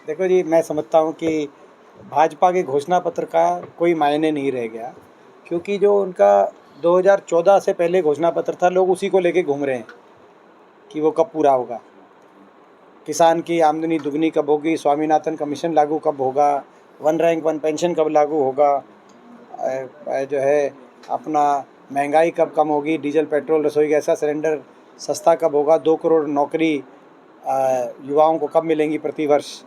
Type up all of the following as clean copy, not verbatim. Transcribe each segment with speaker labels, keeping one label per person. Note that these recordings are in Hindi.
Speaker 1: देखो जी, मैं समझता हूँ कि भाजपा के घोषणा पत्र का कोई मायने नहीं रह गया, क्योंकि जो उनका 2014 से पहले घोषणा पत्र था, लोग उसी को लेके घूम रहे हैं कि वो कब पूरा होगा। किसान की आमदनी दुगनी कब होगी, स्वामीनाथन कमीशन लागू कब होगा, वन रैंक वन पेंशन कब लागू होगा, जो है अपना महंगाई कब कम होगी, डीजल पेट्रोल रसोई गैस का सिलेंडर सस्ता कब होगा, 2 करोड़ नौकरी युवाओं को कब मिलेंगी प्रति वर्ष,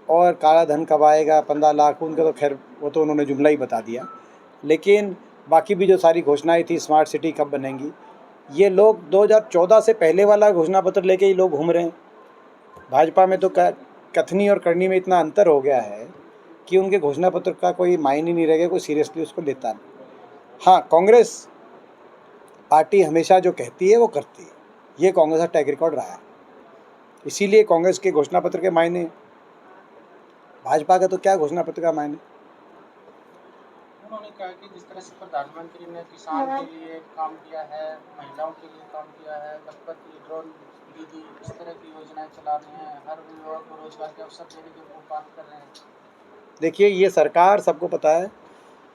Speaker 1: और काला धन कब आएगा 15 लाख। उनका तो खैर वो तो उन्होंने जुमला ही बता दिया। लेकिन बाकी भी जो सारी घोषणाएं थी, स्मार्ट सिटी कब बनेंगी, ये लोग 2014 से पहले वाला घोषणा पत्र लेके ही लोग घूम रहे हैं। भाजपा में तो कथनी और करनी में इतना अंतर हो गया है कि उनके घोषणा पत्र का कोई मायने नहीं रह गया, कोई सीरियसली उसको लेता नहीं। हाँ, कांग्रेस पार्टी हमेशा जो कहती है वो करती है, ये कांग्रेस का ट्रैक रिकॉर्ड रहा है। इसीलिए कांग्रेस के घोषणा पत्र के मायने, भाजपा का तो क्या घोषणा पत्र का मायने।
Speaker 2: उन्होंने कहा कि जिस तरह से प्रधानमंत्री ने किसान के लिए काम किया है, महिलाओं के लिए काम किया है, लखपति ड्रोन दीदी, इस तरह की योजनाएं चला रहे हैं, हर युवा को रोजगार के अवसर देने की वो बात कर रहे हैं।
Speaker 1: देखिए, ये सरकार, सबको पता है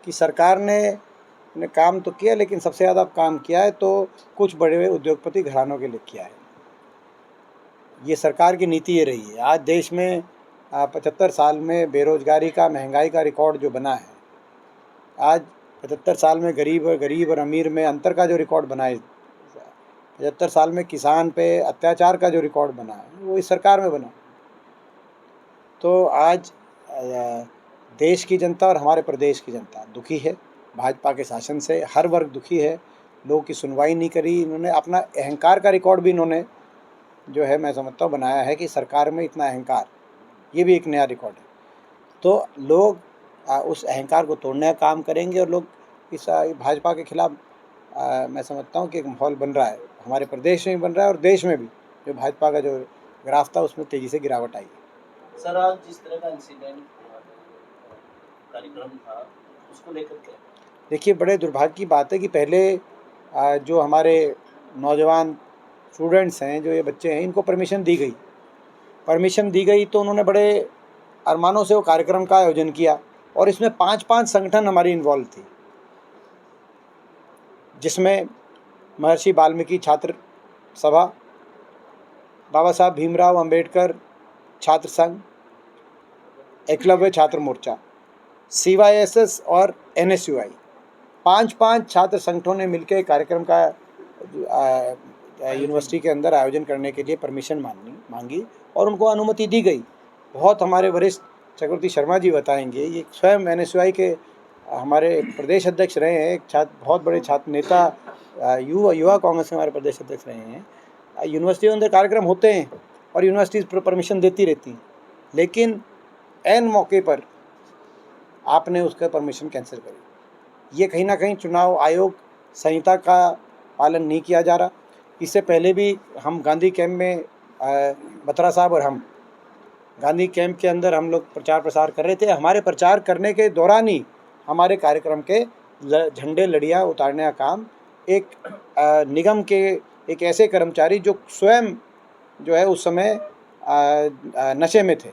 Speaker 1: कि सरकार ने काम तो किया, लेकिन सबसे ज़्यादा काम किया है तो कुछ बड़े हुए उद्योगपति घरानों के लिए किया है। ये सरकार की नीति ये रही है। आज देश में 75 साल में बेरोजगारी का, महंगाई का रिकॉर्ड जो बना है, आज 75 साल में गरीब और अमीर में अंतर का जो रिकॉर्ड बना है, 75 साल में किसान पे अत्याचार का जो रिकॉर्ड बना है, वो इस सरकार में बना। तो आज देश की जनता और हमारे प्रदेश की जनता दुखी है भाजपा के शासन से। हर वर्ग दुखी है, लोगों की सुनवाई नहीं करी इन्होंने। अपना अहंकार का रिकॉर्ड भी इन्होंने, जो है, मैं समझता हूँ बनाया है कि सरकार में इतना अहंकार, ये भी एक नया रिकॉर्ड है। तो लोग उस अहंकार को तोड़ने का काम करेंगे, और लोग इस भाजपा के खिलाफ, मैं समझता हूँ कि एक माहौल बन रहा है, हमारे प्रदेश में भी बन रहा है और देश में भी। जो भाजपा का जो ग्राफ था उसमें तेज़ी से गिरावट आई है।
Speaker 3: सर, आज जिस तरह का इंसिडेंट कार्यक्रम था, उसको लेकर क्या?
Speaker 1: देखिए, बड़े दुर्भाग्य की बात है कि पहले जो हमारे नौजवान स्टूडेंट्स हैं, जो ये बच्चे हैं, इनको परमिशन दी गई तो उन्होंने बड़े अरमानों से वो कार्यक्रम का आयोजन किया, और इसमें 5-5 संगठन हमारी इन्वॉल्व थी, जिसमें महर्षि वाल्मीकि छात्र सभा, बाबा साहब भीमराव अंबेडकर छात्र संघ, एकलव्य छात्र मोर्चा, CYSS और NSUI, 5-5 छात्र संगठनों ने मिलकर कार्यक्रम का यूनिवर्सिटी के अंदर आयोजन करने के लिए परमिशन मांगी और उनको अनुमति दी गई। बहुत हमारे वरिष्ठ चक्रवर्ती शर्मा जी बताएंगे, ये स्वयं NSUI के हमारे प्रदेश अध्यक्ष रहे हैं, एक बहुत बड़े छात्र नेता, युवा कांग्रेस के हमारे प्रदेश अध्यक्ष रहे हैं। यूनिवर्सिटी के अंदर कार्यक्रम होते हैं और यूनिवर्सिटीज़ परमिशन देती रहती हैं, लेकिन ऐन मौके पर आपने उसका परमिशन कैंसिल करी। ये कहीं ना कहीं चुनाव आयोग संहिता का पालन नहीं किया जा रहा। इससे पहले भी हम गांधी कैंप में, बत्रा साहब और हम गांधी कैंप के अंदर हम लोग प्रचार प्रसार कर रहे थे। हमारे प्रचार करने के दौरान ही हमारे कार्यक्रम के झंडे लड़ियाँ उतारने का काम एक निगम के एक ऐसे कर्मचारी जो स्वयं, जो है, उस समय नशे में थे,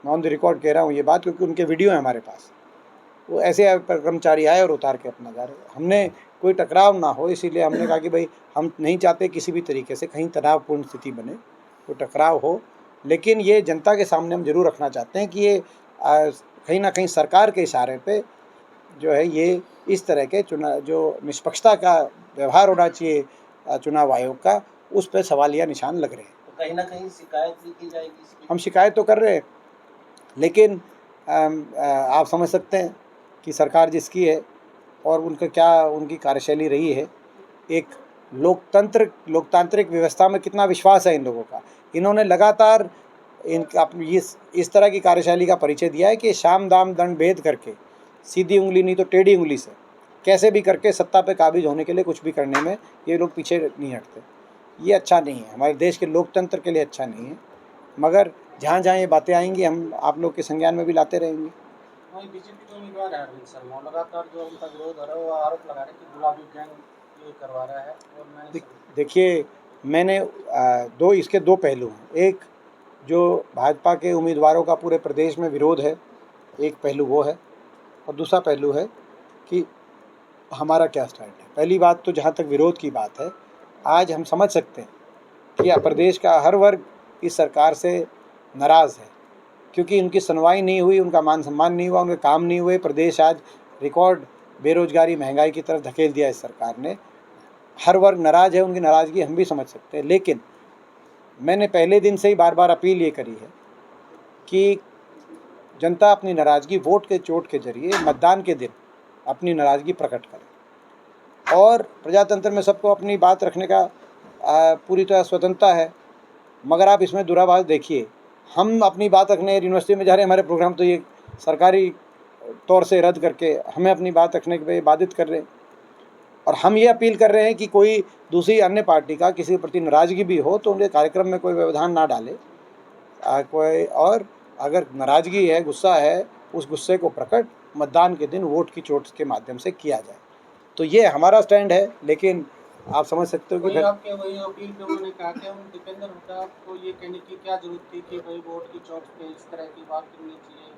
Speaker 1: मैं ऑन द रिकॉर्ड कह रहा हूँ ये बात, क्योंकि उनके वीडियो हैं हमारे पास, वो ऐसे कर्मचारी आए और उतार के अपना जा रहे। हमने कोई टकराव ना हो, इसीलिए हमने कहा कि भाई हम नहीं चाहते किसी भी तरीके से कहीं तनावपूर्ण स्थिति बने, कोई टकराव हो। लेकिन ये जनता के सामने हम जरूर रखना चाहते हैं कि ये कहीं ना कहीं सरकार के इशारे पे, जो है, ये इस तरह के जो निष्पक्षता का व्यवहार होना चाहिए चुनाव आयोग का, उस पर सवालिया निशान लग रहे हैं।
Speaker 3: तो कहीं ना कहीं शिकायत भी की जाएगी इसकी?
Speaker 1: हम शिकायत तो कर रहे हैं, लेकिन आप समझ सकते हैं कि सरकार जिसकी है और उनका क्या, उनकी कार्यशैली रही है। एक लोकतांत्रिक व्यवस्था में कितना विश्वास है इन लोगों का। इन्होंने लगातार इस तरह की कार्यशैली का परिचय दिया है कि शाम दाम दंड भेद करके, सीधी उंगली नहीं तो टेढ़ी उंगली से, कैसे भी करके सत्ता पे काबिज होने के लिए कुछ भी करने में ये लोग पीछे नहीं हटते। ये अच्छा नहीं है, हमारे देश के लोकतंत्र के लिए अच्छा नहीं है। मगर जहाँ जहाँ ये बातें आएंगी हम आप लोग के संज्ञान में भी लाते रहेंगे।
Speaker 2: वहीं बीजेपी के उम्मीदवार है अरविंद शर्मा, लगातार जो उनका विरोध हो रहा है, वो आरोप लगा रहे हैं कि गुलाबी गैंग ये करवा रहा है। और मैंने
Speaker 1: देखिए, मैंने इसके दो पहलू हैं। एक, जो भाजपा के उम्मीदवारों का पूरे प्रदेश में विरोध है, एक पहलू वो है, और दूसरा पहलू है कि हमारा क्या स्टैंड है। पहली बात तो जहाँ तक विरोध की बात है, आज हम समझ सकते हैं कि प्रदेश का हर वर्ग इस सरकार से नाराज़ है, क्योंकि उनकी सुनवाई नहीं हुई, उनका मान सम्मान नहीं हुआ, उनके काम नहीं हुए। प्रदेश आज रिकॉर्ड बेरोजगारी, महंगाई की तरफ धकेल दिया इस सरकार ने। हर वर्ग नाराज़ है, उनकी नाराज़गी हम भी समझ सकते हैं। लेकिन मैंने पहले दिन से ही बार बार अपील ये करी है कि जनता अपनी नाराज़गी वोट के चोट के जरिए मतदान के दिन अपनी नाराज़गी प्रकट करे, और प्रजातंत्र में सबको अपनी बात रखने का पूरी तरह स्वतंत्रता है। मगर आप इसमें दुराभास देखिए, हम अपनी बात रखने यूनिवर्सिटी में जा रहे हैं, हमारे प्रोग्राम तो ये सरकारी तौर से रद्द करके हमें अपनी बात रखने के लिए बाधित कर रहे हैं। और हम ये अपील कर रहे हैं कि कोई दूसरी अन्य पार्टी का किसी के प्रति नाराज़गी भी हो तो उनके कार्यक्रम में कोई व्यवधान ना डाले। कोई और अगर नाराज़गी है, गुस्सा है, उस गुस्से को प्रकट मतदान के दिन वोट की चोट के माध्यम से किया जाए। तो ये हमारा स्टैंड है। लेकिन आप समझ सकते हो कि
Speaker 2: वही आपके वही अपील पे उन्होंने कहा कि हम दीपेंद्र हुड्डा को ये कहने की क्या जरूरत थी कि भाई वोट की चोट पे इस तरह की बात करनी चाहिए,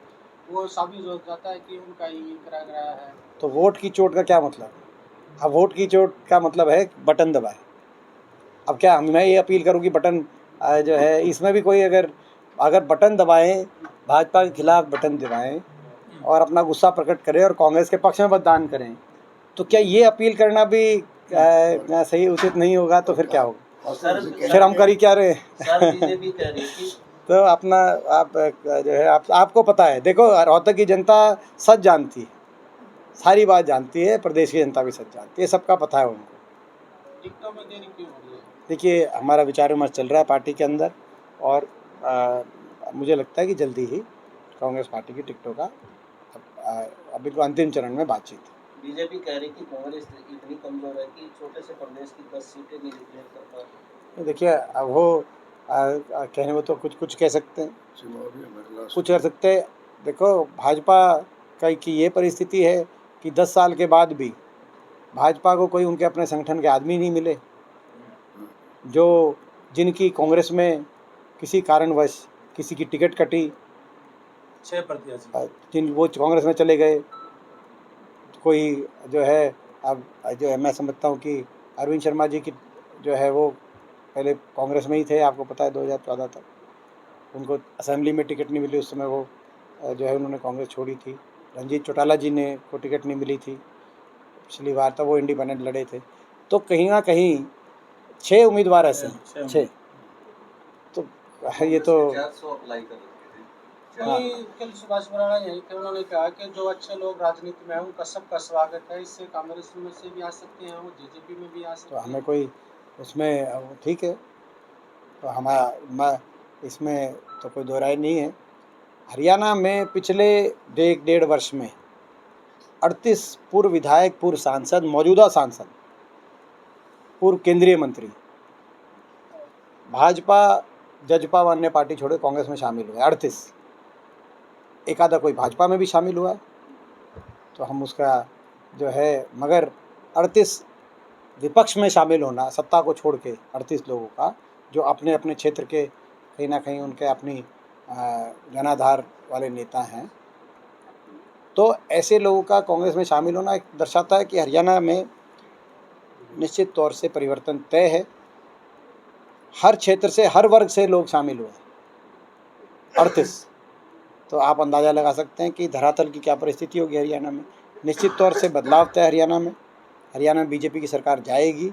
Speaker 2: वो साबित हो जाता है कि उनका ही करा गया है।
Speaker 1: तो वोट की चोट का क्या मतलब है? अब वोट की चोट का मतलब है बटन दबाए। अब क्या मैं ये अपील करूँ कि बटन जो है इसमें भी कोई अगर बटन दबाएं, भाजपा के खिलाफ बटन दबाएं और अपना गुस्सा प्रकट करें और कांग्रेस के पक्ष में मतदान करें, तो क्या ये अपील करना भी सही उचित नहीं होगा? तो फिर क्या होगा?
Speaker 3: और सर
Speaker 1: फिर हम करी क्या रहे?
Speaker 3: सर बीजेपी कह रही थी
Speaker 1: तो अपना आप जो है आपको पता है, देखो रोहतक की जनता सच जानती है, सारी बात जानती है, प्रदेश की जनता भी सच जानती है, सबका पता है उनको।
Speaker 2: टिकटों में देरी क्यों हो रही है?
Speaker 1: देखिए, हमारा विचार विमर्श चल रहा है पार्टी के अंदर, और मुझे लगता है कि जल्दी ही कांग्रेस पार्टी की टिकटों का अभी तो अंतिम चरण में बातचीत है।
Speaker 3: बीजेपी कह रही कि कांग्रेस इतनी कमजोर है कि छोटे से प्रदेश की 10 सीटें नहीं डिक्लेयर कर पा रही।
Speaker 1: देखिए, अब वो कहने में तो कुछ कह सकते हैं, कुछ कर सकते हैं। देखो, भाजपा की ये परिस्थिति है कि 10 साल के बाद भी भाजपा को कोई उनके अपने संगठन के आदमी नहीं मिले, जो जिनकी कांग्रेस में किसी कारणवश किसी की टिकट कटी,
Speaker 2: 6 प्रत्याशी
Speaker 1: जिन वो कांग्रेस में चले गए। कोई जो है, अब जो है मैं समझता हूँ कि अरविंद शर्मा जी की जो है वो पहले कांग्रेस में ही थे, आपको पता है 2014 तक उनको असेंबली में टिकट नहीं मिली, उस समय वो जो है उन्होंने कांग्रेस छोड़ी थी। रंजीत चौटाला जी ने को टिकट नहीं मिली थी पिछली बार, तब वो इंडिपेंडेंट लड़े थे। तो कहीं ना कहीं 6 उम्मीदवार ऐसे हैं, 6। तो ये तो
Speaker 2: कल सुभाष बराड़ा यही थे, उन्होंने कहा कि जो अच्छे लोग राजनीति में हैं उनका सबका स्वागत है, इससे कांग्रेस में से भी आ सकते हैं, वो जेजेपी में भी आ सकते
Speaker 1: तो
Speaker 2: हैं।
Speaker 1: हमें कोई उसमें ठीक है, तो हमारा इसमें तो कोई दो राय नहीं है। हरियाणा में पिछले 1.5 वर्ष में 38 पूर्व विधायक, पूर्व सांसद, मौजूदा सांसद, पूर्व केंद्रीय मंत्री भाजपा, जजपा व अन्य पार्टी छोड़े कांग्रेस में शामिल हुए। 38, एक आधा कोई भाजपा में भी शामिल हुआ, तो हम उसका जो है, मगर 38 विपक्ष में शामिल होना, सत्ता को छोड़ के 38 लोगों का, जो अपने अपने क्षेत्र के कहीं ना कहीं उनके अपनी जनाधार वाले नेता हैं, तो ऐसे लोगों का कांग्रेस में शामिल होना एक दर्शाता है कि हरियाणा में निश्चित तौर से परिवर्तन तय है। हर क्षेत्र से, हर वर्ग से लोग शामिल हुए, 38। तो आप अंदाज़ा लगा सकते हैं कि धरातल की क्या परिस्थिति होगी हरियाणा में। निश्चित तौर से बदलाव तय हरियाणा में बीजेपी की सरकार जाएगी,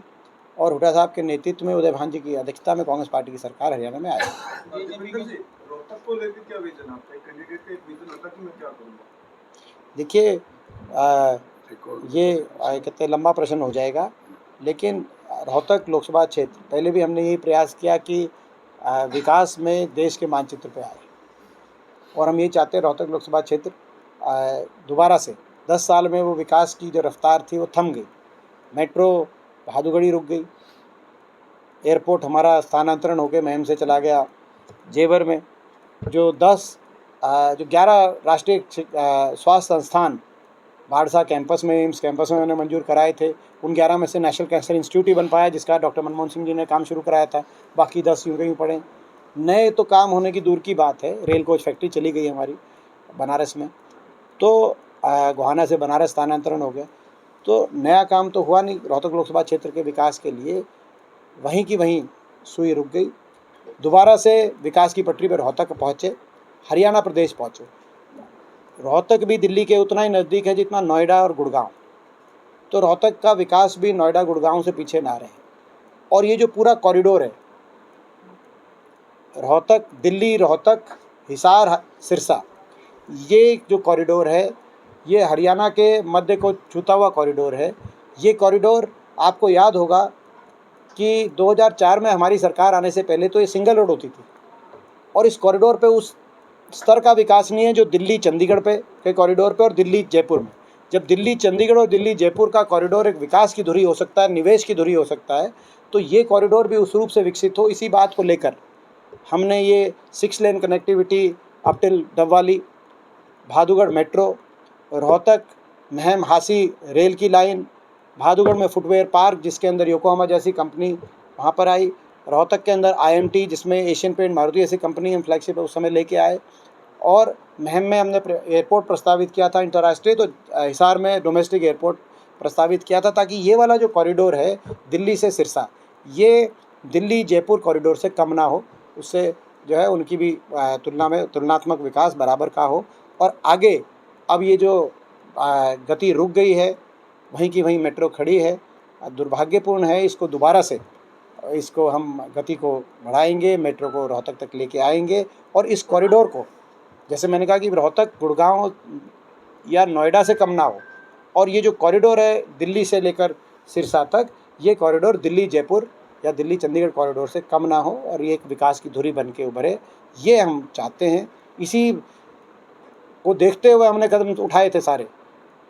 Speaker 1: और हुड्डा साहब के नेतृत्व में, उदय भान जी की अध्यक्षता में कांग्रेस पार्टी की सरकार हरियाणा में आएगी।
Speaker 4: रोहतक को लेकर क्या विजन आपका? कैंडिडेट का एक विजन होता कि मैं क्या करूँगा?
Speaker 1: देखिए, ये कहते लंबा प्रश्न हो जाएगा, लेकिन रोहतक लोकसभा क्षेत्र, पहले भी हमने यही प्रयास किया कि विकास में देश के मानचित्र पे आए, और हम ये चाहते हैं रोहतक लोकसभा क्षेत्र दोबारा से 10 साल में वो विकास की जो रफ्तार थी वो थम गई। मेट्रो बहादुरगढ़ी रुक गई, एयरपोर्ट हमारा स्थानांतरण होकर महम से चला गया जेवर में, जो 11 राष्ट्रीय स्वास्थ्य संस्थान बाड़सा कैंपस में, एम्स कैंपस में मैंने मंजूर कराए थे, उन 11 में से नेशनल कैंसर इंस्टीट्यूट ही बन पाया, जिसका डॉक्टर मनमोहन सिंह जी ने काम शुरू कराया था। बाकी 10 यूँ कहीं पड़े। नए तो काम होने की दूर की बात है, रेल कोच फैक्ट्री चली गई हमारी बनारस में, तो गोहाना से बनारस स्थानांतरण हो गया, तो नया काम तो हुआ नहीं। रोहतक लोकसभा क्षेत्र के विकास के लिए वहीं की वहीं सुई रुक गई। दोबारा से विकास की पटरी पर रोहतक पहुँचे, हरियाणा प्रदेश पहुँचे। रोहतक भी दिल्ली के उतना ही नज़दीक है जितना नोएडा और गुड़गांव, तो रोहतक का विकास भी नोएडा गुड़गांव से पीछे ना रहे। और ये जो पूरा कॉरिडोर है, रोहतक दिल्ली, रोहतक, हिसार, सिरसा, ये जो कॉरिडोर है ये हरियाणा के मध्य को छूता हुआ कॉरिडोर है। ये कॉरिडोर आपको याद होगा कि 2004 में हमारी सरकार आने से पहले तो ये सिंगल रोड होती थी, और इस कॉरिडोर पे उस स्तर का विकास नहीं है जो दिल्ली चंडीगढ़ पे के कॉरिडोर पे और दिल्ली जयपुर में। जब दिल्ली चंडीगढ़ और दिल्ली जयपुर का कॉरिडोर एक विकास की धुरी हो सकता है, निवेश की धुरी हो सकता है, तो ये कॉरिडोर भी उस रूप से विकसित हो। इसी बात को लेकर हमने ये 6 lane connectivity up till Dabwali, भादुगढ़ मेट्रो, रोहतक महम हासी रेल की लाइन, भादुगढ़ में फुटवेयर पार्क जिसके अंदर योकोहामा जैसी कंपनी वहाँ पर आई, रोहतक के अंदर IMT जिसमें एशियन पेंट, मारुति ऐसी कंपनी हम फ्लैगशिप उस समय लेके आए, और महम में हमने एयरपोर्ट प्रस्तावित किया था इंटरराष्ट्रीय, तो हिसार में डोमेस्टिक एयरपोर्ट प्रस्तावित किया था, ताकि ये वाला जो कॉरिडोर है दिल्ली से सिरसा, ये दिल्ली जयपुर कॉरिडोर से कम ना हो, उससे जो है उनकी भी तुलनात्मक विकास बराबर का हो। और आगे अब ये जो गति रुक गई है, वहीं की वहीं मेट्रो खड़ी है, दुर्भाग्यपूर्ण है। इसको दोबारा से इसको हम गति को बढ़ाएंगे, मेट्रो को रोहतक तक लेके आएंगे, और इस कॉरिडोर को, जैसे मैंने कहा कि रोहतक गुड़गांव या नोएडा से कम ना हो, और ये जो कॉरिडोर है दिल्ली से लेकर सिरसा तक, ये कॉरिडोर दिल्ली जयपुर या दिल्ली चंडीगढ़ कॉरिडोर से कम ना हो, और ये एक विकास की धुरी बन के उभरे, ये हम चाहते हैं। इसी को देखते हुए हमने कदम उठाए थे सारे,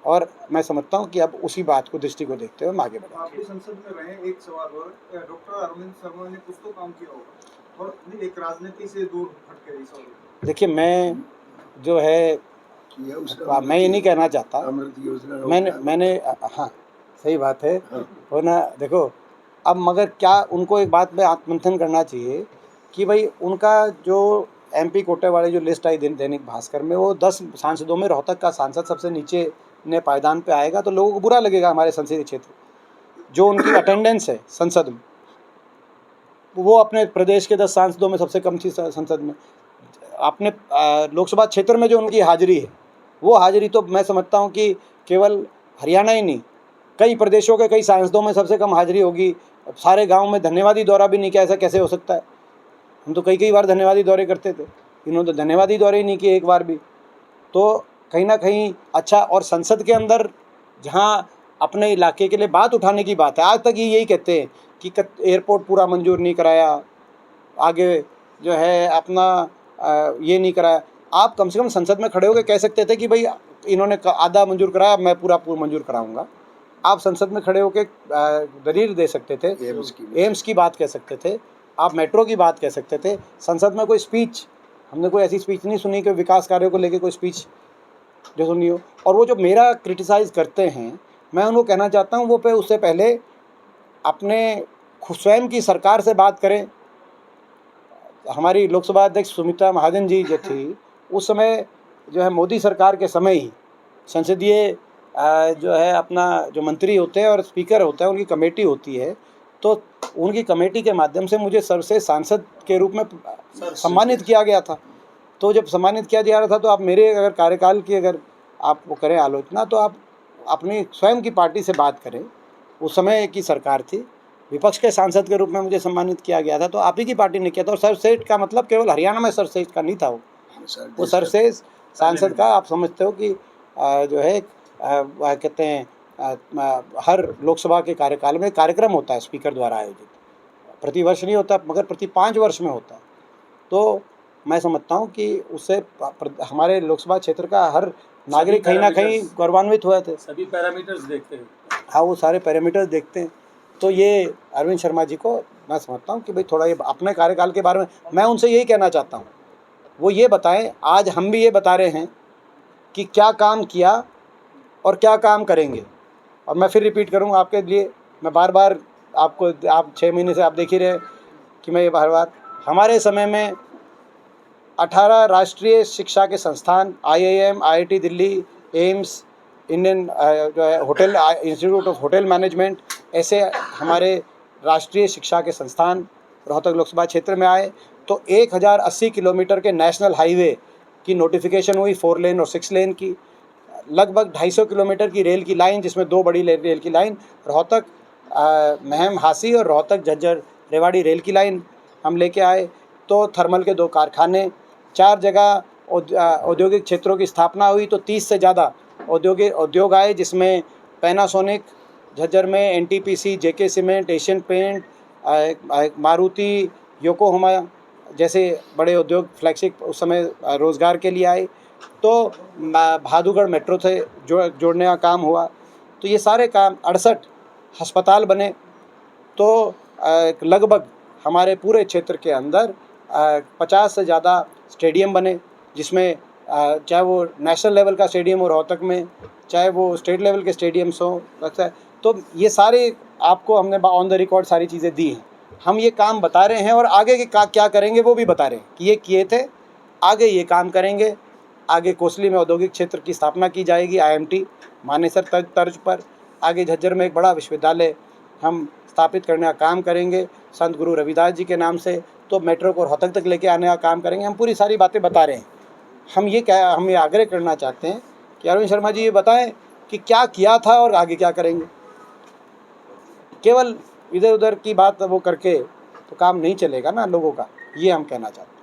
Speaker 1: और मैं समझता हूँ कि अब उसी बात को, दृष्टि को देखते हुए हम आगे बढ़ेंगे।
Speaker 4: आप भी संसद में रहे, एक सवाल और, डॉक्टर अरविंद शर्मा ने कुछ तो काम किया होगा और नहीं, एक राजनीति से दूर हट के सवाल।
Speaker 1: देखिए, मैं जो है मैं ये नहीं कहना चाहता, मैंने हाँ सही बात है हो ना। देखो अब मगर क्या उनको एक बात में आत्ममंथन करना चाहिए कि भाई उनका जो MP कोटे वाले जो लिस्ट आई दैनिक भास्कर में, वो 10 सांसदों में रोहतक का सांसद सबसे नीचे ने पायदान पे आएगा, तो लोगों को बुरा लगेगा। हमारे संसदीय क्षेत्र जो उनकी अटेंडेंस है संसद में, वो अपने प्रदेश के 10 सांसदों में सबसे कम थी संसद में। अपने लोकसभा क्षेत्र में जो उनकी हाजिरी है, वो हाजिरी तो मैं समझता हूँ कि केवल हरियाणा ही नहीं, कई प्रदेशों के कई सांसदों में सबसे कम हाजिरी होगी। सारे गांव में धन्यवादी दौरा भी नहीं किया, ऐसा कैसे हो सकता है? हम तो कई बार धन्यवादी दौरे करते थे, इन्होंने तो धन्यवादी दौरे ही नहीं किए एक बार भी। तो कहीं ना कहीं अच्छा, और संसद के अंदर जहाँ अपने इलाके के लिए बात उठाने की बात है, आज तक ये यही कहते हैं कि एयरपोर्ट पूरा मंजूर नहीं कराया, आगे जो है अपना ये नहीं कराया। आप कम से कम संसद में खड़े होकर कह सकते थे कि भाई इन्होंने आधा मंजूर कराया, मैं पूरा मंजूर कराऊंगा। आप संसद में खड़े होकर दलील दे सकते थे, एम्स की बात कह सकते थे, आप मेट्रो की बात कह सकते थे। संसद में कोई स्पीच, हमने कोई ऐसी स्पीच नहीं सुनी कि विकास कार्यों को लेकर कोई स्पीच जो सुनी हो। और वो जो मेरा क्रिटिसाइज़ करते हैं, मैं उनको कहना चाहता हूँ वो पे उससे पहले अपने स्वयं की सरकार से बात करें। हमारी लोकसभा अध्यक्ष सुमित्रा महाजन जी जो थी, उस समय जो है मोदी सरकार के समय ही संसदीय जो है अपना जो मंत्री होते हैं और स्पीकर होता है, उनकी कमेटी होती है, तो उनकी कमेटी के माध्यम से मुझे सर्वश्रेष्ठ सांसद के रूप में सम्मानित किया गया था। तो जब सम्मानित किया जा रहा था, तो आप मेरे अगर कार्यकाल की अगर आप वो करें आलोचना, तो आप अपनी स्वयं की पार्टी से बात करें। उस समय की सरकार थी, विपक्ष के सांसद के रूप में मुझे सम्मानित किया गया था, तो आप ही की पार्टी ने किया था। और सर्वश्रेष्ठ का मतलब केवल हरियाणा में सर्वश्रेष्ठ का नहीं था, वो सर्वश्रेष्ठ सांसद का आप समझते हो कि जो है कहते हैं हर लोकसभा के कार्यकाल में कार्यक्रम होता है स्पीकर द्वारा आयोजित, प्रतिवर्ष नहीं होता मगर प्रति 5 वर्ष में होता है। तो मैं समझता हूँ कि उससे हमारे लोकसभा क्षेत्र का हर नागरिक कहीं ना कहीं गौरवान्वित हुए थे।
Speaker 5: सभी पैरामीटर्स देखते हैं।
Speaker 1: हाँ, वो सारे पैरामीटर्स देखते हैं। तो ये अरविंद शर्मा जी को मैं समझता हूँ कि भाई थोड़ा ये अपने कार्यकाल के बारे में मैं उनसे यही कहना चाहता हूँ, वो ये बताएं। आज हम भी ये बता रहे हैं कि क्या काम किया और क्या काम करेंगे। और मैं फिर रिपीट करूँगा आपके लिए, मैं बार बार आपको, आप 6 महीने से आप देख ही रहे कि मैं ये बार बार हमारे समय में 18 राष्ट्रीय शिक्षा के संस्थान IIM, IIT Delhi, AIIMS, Indian जो है hotel institute of hotel management, ऐसे हमारे राष्ट्रीय शिक्षा के संस्थान रोहतक लोकसभा क्षेत्र में आए। तो 1080 किलोमीटर के नेशनल हाईवे की नोटिफिकेशन हुई, 4 लेन और 6 लेन की। लगभग 250 किलोमीटर की रेल की लाइन, जिसमें 2 बड़ी रेल की लाइन, रोहतक महम हासी और रोहतक झज्जर रेवाड़ी रेल की लाइन हम लेके आए। तो थर्मल के 2 कारखाने, 4 जगह औद्योगिक क्षेत्रों की स्थापना हुई। तो 30 से ज़्यादा उद्योग आए, जिसमें पैनासोनिक झज्जर में, NTPC, JK cement, Asian paint, Maruti, Yokohama जैसे बड़े उद्योग फ्लैगशिप उस समय रोज़गार के लिए आए। तो भादुगढ़ मेट्रो से जोड़ने का काम हुआ। तो ये सारे काम, 68 अस्पताल बने। तो लगभग हमारे पूरे क्षेत्र के अंदर 50 से ज़्यादा स्टेडियम बने, जिसमें चाहे वो नेशनल लेवल का स्टेडियम हो रोहतक में, चाहे वो स्टेट लेवल के स्टेडियम्स हों, लगता है। तो ये सारे आपको हमने ऑन द रिकॉर्ड सारी चीज़ें दी हैं। हम ये काम बता रहे हैं और आगे के क्या करेंगे वो भी बता रहे हैं कि ये किए थे, आगे ये काम करेंगे। आगे कोसली में औद्योगिक क्षेत्र की स्थापना की जाएगी, IMT मानेसर तर्ज पर। आगे झज्जर में एक बड़ा विश्वविद्यालय हम स्थापित करने का काम करेंगे संत गुरु रविदास जी के नाम से। तो मेट्रो को रोहतक तक लेके आने का काम करेंगे। हम पूरी सारी बातें बता रहे हैं। हम ये आग्रह करना चाहते हैं कि अरविंद शर्मा जी ये बताएं कि क्या किया था और आगे क्या करेंगे। केवल इधर उधर की बात वो करके तो काम नहीं चलेगा ना लोगों का, ये हम कहना चाहते हैं।